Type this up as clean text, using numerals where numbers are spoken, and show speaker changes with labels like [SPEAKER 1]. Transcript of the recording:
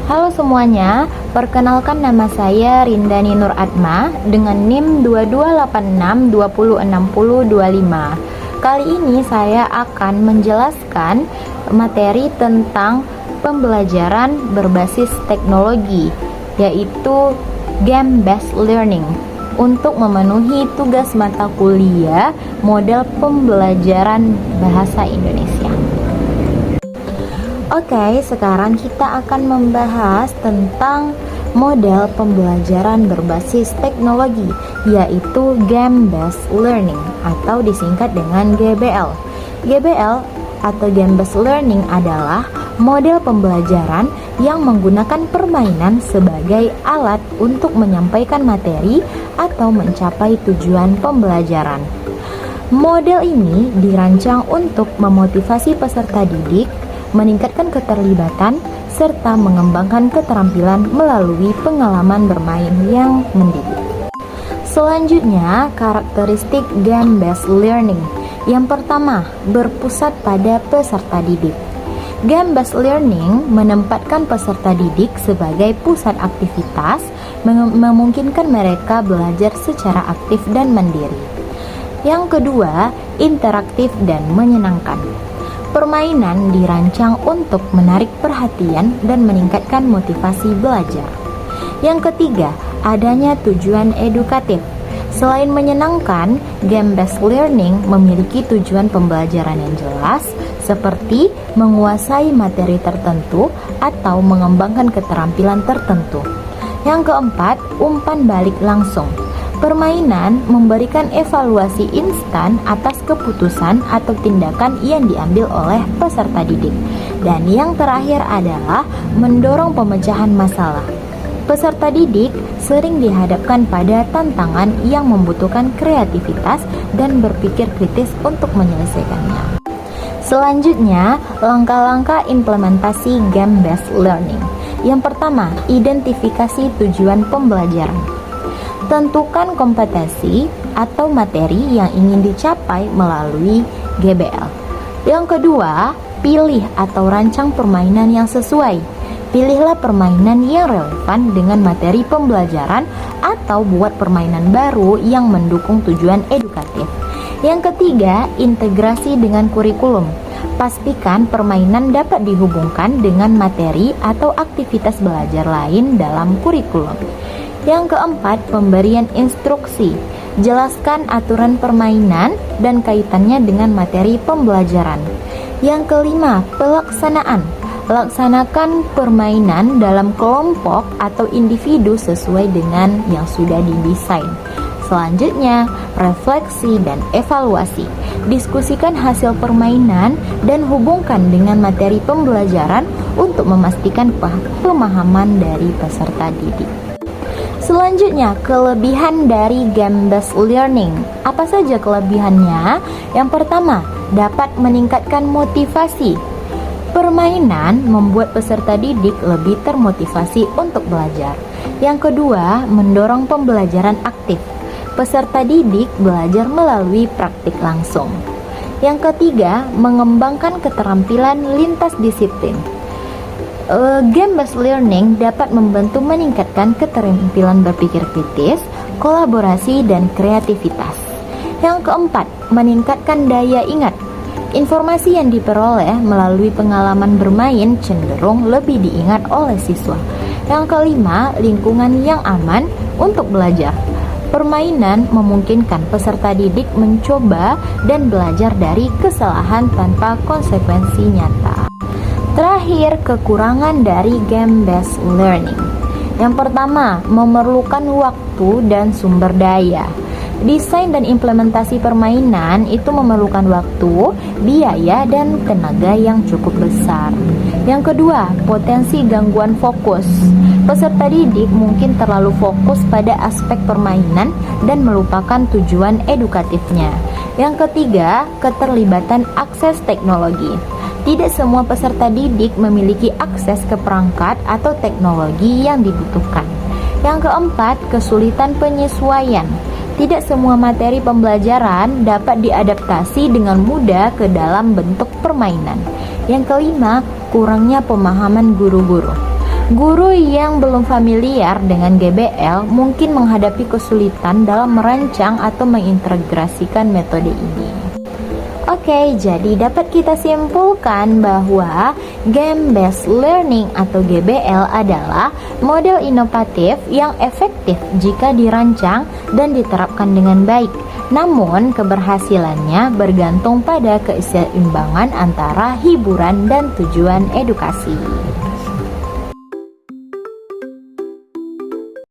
[SPEAKER 1] Halo semuanya, perkenalkan nama saya Rindani Nur Atma dengan NIM 2286206025. Kali ini saya akan menjelaskan materi tentang pembelajaran berbasis teknologi, yaitu game-based learning, untuk memenuhi tugas mata kuliah model pembelajaran bahasa Indonesia. Oke, sekarang kita akan membahas tentang model pembelajaran berbasis teknologi, yaitu game-based learning atau disingkat dengan GBL. GBL atau game-based learning adalah model pembelajaran yang menggunakan permainan sebagai alat untuk menyampaikan materi atau mencapai tujuan pembelajaran. Model ini dirancang untuk memotivasi peserta didik, meningkatkan keterlibatan, serta mengembangkan keterampilan melalui pengalaman bermain yang mendidik. Selanjutnya, karakteristik game-based learning. Yang pertama, berpusat pada peserta didik. Game-based learning menempatkan peserta didik sebagai pusat aktivitas, memungkinkan mereka belajar secara aktif dan mandiri. Yang kedua, interaktif dan menyenangkan. Permainan dirancang untuk menarik perhatian dan meningkatkan motivasi belajar. Yang ketiga, adanya tujuan edukatif. Selain menyenangkan, game-based learning memiliki tujuan pembelajaran yang jelas, seperti menguasai materi tertentu atau mengembangkan keterampilan tertentu. Yang keempat, umpan balik langsung. Permainan memberikan evaluasi instan atas keputusan atau tindakan yang diambil oleh peserta didik. Dan yang terakhir adalah mendorong pemecahan masalah. Peserta didik sering dihadapkan pada tantangan yang membutuhkan kreativitas dan berpikir kritis untuk menyelesaikannya. Selanjutnya, langkah-langkah implementasi game-based learning. Yang pertama, identifikasi tujuan pembelajaran. Tentukan kompetensi atau materi yang ingin dicapai melalui GBL. Yang kedua, pilih atau rancang permainan yang sesuai. Pilihlah permainan yang relevan dengan materi pembelajaran atau buat permainan baru yang mendukung tujuan edukatif. Yang ketiga, integrasi dengan kurikulum. Pastikan permainan dapat dihubungkan dengan materi atau aktivitas belajar lain dalam kurikulum. Yang keempat, pemberian instruksi. Jelaskan aturan permainan dan kaitannya dengan materi pembelajaran. Yang kelima, pelaksanaan. Laksanakan permainan dalam kelompok atau individu sesuai dengan yang sudah didesain. Selanjutnya, refleksi dan evaluasi. Diskusikan hasil permainan dan hubungkan dengan materi pembelajaran untuk memastikan pemahaman dari peserta didik. Selanjutnya, kelebihan dari game-based learning. Apa saja kelebihannya? Yang pertama, dapat meningkatkan motivasi. Permainan membuat peserta didik lebih termotivasi untuk belajar. Yang kedua, mendorong pembelajaran aktif. Peserta didik belajar melalui praktik langsung. Yang ketiga, mengembangkan keterampilan lintas disiplin. Game-based learning dapat membantu meningkatkan keterampilan berpikir kritis, kolaborasi, dan kreativitas. Yang keempat, meningkatkan daya ingat. Informasi yang diperoleh melalui pengalaman bermain cenderung lebih diingat oleh siswa. Yang kelima, lingkungan yang aman untuk belajar. Permainan memungkinkan peserta didik mencoba dan belajar dari kesalahan tanpa konsekuensi nyata. Terakhir, kekurangan dari game-based learning. Yang pertama, memerlukan waktu dan sumber daya. Desain dan implementasi permainan itu memerlukan waktu, biaya, dan tenaga yang cukup besar. Yang kedua, potensi gangguan fokus. Peserta didik mungkin terlalu fokus pada aspek permainan dan melupakan tujuan edukatifnya. Yang ketiga, keterlibatan akses teknologi. Tidak semua peserta didik memiliki akses ke perangkat atau teknologi yang dibutuhkan. Yang keempat, kesulitan penyesuaian. Tidak semua materi pembelajaran dapat diadaptasi dengan mudah ke dalam bentuk permainan. Yang kelima, kurangnya pemahaman guru-guru. Guru yang belum familiar dengan GBL mungkin menghadapi kesulitan dalam merancang atau mengintegrasikan metode ini. Oke, jadi dapat kita simpulkan bahwa Game-Based Learning atau GBL adalah model inovatif yang efektif jika dirancang dan diterapkan dengan baik. Namun, keberhasilannya bergantung pada keseimbangan antara hiburan dan tujuan edukasi.